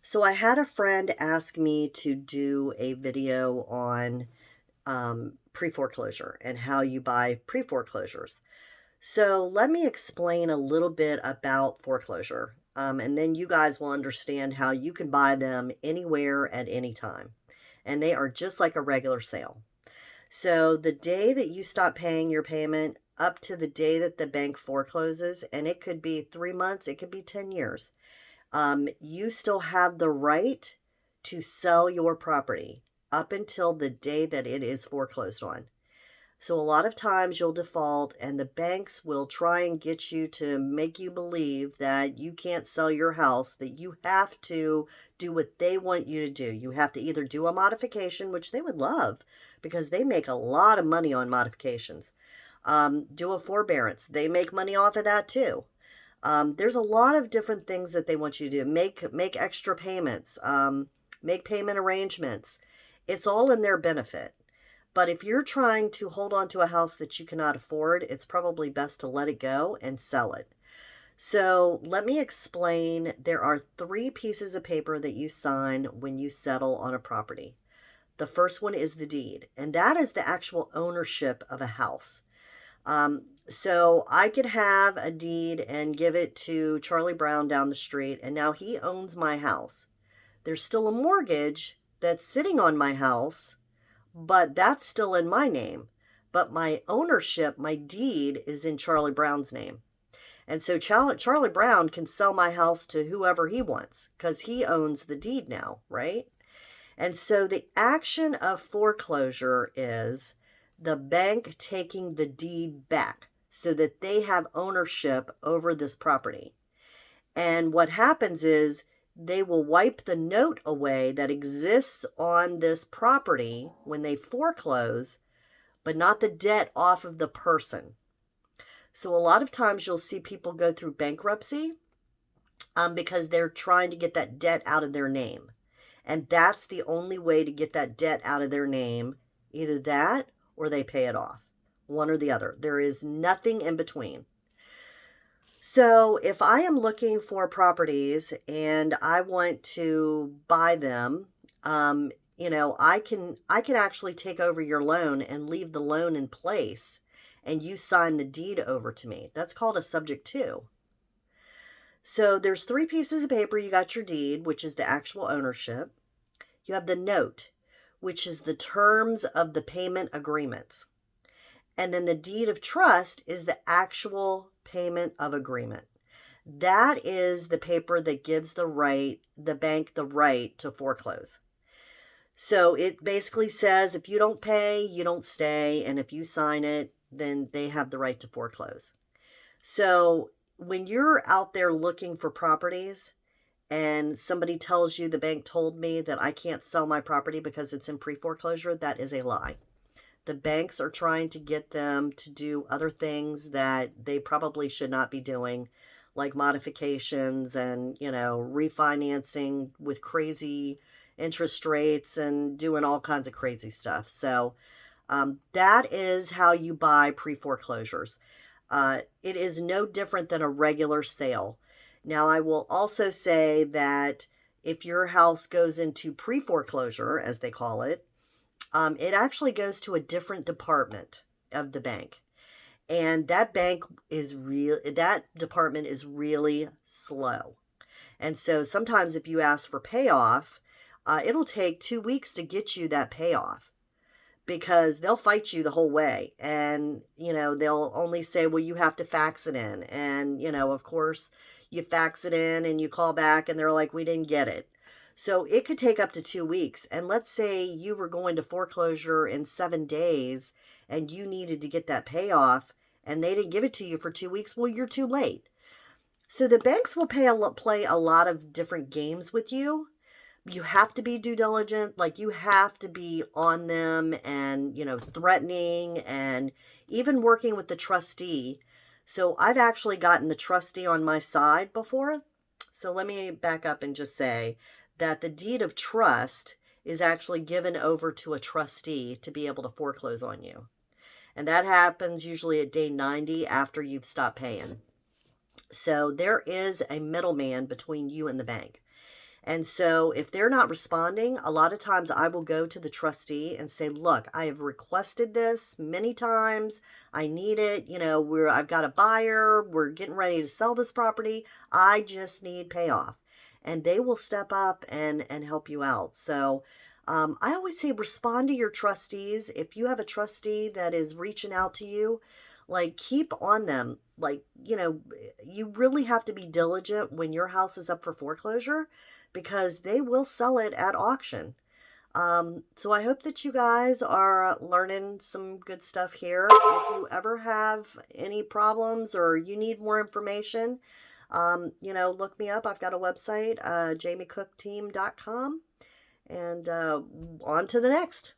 So I had a friend ask me to do a video on pre-foreclosure and how you buy pre-foreclosures. So let me explain a little bit about foreclosure, and then you guys will understand how you can buy them anywhere at any time. And they are just like a regular sale. So the day that you stop paying your payment up to the day that the bank forecloses, and it could be 3 months, it could be 10 years, you still have the right to sell your property up until the day that it is foreclosed on. So a lot of times you'll default, and the banks will try and get you to make you believe that you can't sell your house, that you have to do what they want you to do. You have to either do a modification, which they would love because they make a lot of money on modifications. Do a forbearance. They make money off of that too. There's a lot of different things that they want you to do. Make extra payments, make payment arrangements. It's all in their benefit. But if you're trying to hold on to a house that you cannot afford, it's probably best to let it go and sell it. So let me explain. There are three pieces of paper that you sign when you settle on a property. The first one is the deed, and that is the actual ownership of a house. So I could have a deed and give it to Charlie Brown down the street, and now he owns my house. There's still a mortgage that's sitting on my house, but that's still in my name. But my ownership, my deed, is in Charlie Brown's name. And so Charlie Brown can sell my house to whoever he wants because he owns the deed now, right? And so the action of foreclosure is the bank taking the deed back so that they have ownership over this property. And what happens is they will wipe the note away that exists on this property when they foreclose, but not the debt off of the person. So a lot of times you'll see people go through bankruptcy because they're trying to get that debt out of their name. And that's the only way to get that debt out of their name. Either that or they pay it off. One or the other. There is nothing in between. So if I am looking for properties and I want to buy them, I can actually take over your loan and leave the loan in place and you sign the deed over to me. That's called a subject to. So there's three pieces of paper. You got your deed, which is the actual ownership. You have the note, which is the terms of the payment agreements. And then the deed of trust is the actual payment of agreement. That is the paper that gives the bank the right to foreclose. So it basically says if you don't pay, you don't stay. And if you sign it, then they have the right to foreclose. So when you're out there looking for properties, and somebody tells you the bank told me that I can't sell my property because it's in pre-foreclosure, that is a lie. The banks are trying to get them to do other things that they probably should not be doing, like modifications and, refinancing with crazy interest rates and doing all kinds of crazy stuff. So that is how you buy pre-foreclosures. It is no different than a regular sale. Now, I will also say that if your house goes into pre-foreclosure, as they call it, it actually goes to a different department of the bank. And that department is really slow. And so sometimes if you ask for payoff, it'll take 2 weeks to get you that payoff because they'll fight you the whole way. And, they'll only say, well, you have to fax it in. And, of course, you fax it in and you call back and they're like, we didn't get it. So it could take up to 2 weeks. And let's say you were going to foreclosure in 7 days and you needed to get that payoff and they didn't give it to you for 2 weeks. Well, you're too late. So the banks will play a lot of different games with you. You have to be due diligent. Like you have to be on them and, threatening and even working with the trustee. So I've actually gotten the trustee on my side before. So let me back up and just say that the deed of trust is actually given over to a trustee to be able to foreclose on you. And that happens usually at day 90 after you've stopped paying. So there is a middleman between you and the bank. And so if they're not responding, a lot of times I will go to the trustee and say, look, I have requested this many times. I need it. I've got a buyer. We're getting ready to sell this property. I just need payoff. And they will step up and help you out. So I always say respond to your trustees. If you have a trustee that is reaching out to you, like keep on them. Like, you really have to be diligent when your house is up for foreclosure because they will sell it at auction. So I hope that you guys are learning some good stuff here. If you ever have any problems or you need more information, look me up. I've got a website, jamiecookteam.com, and on to the next.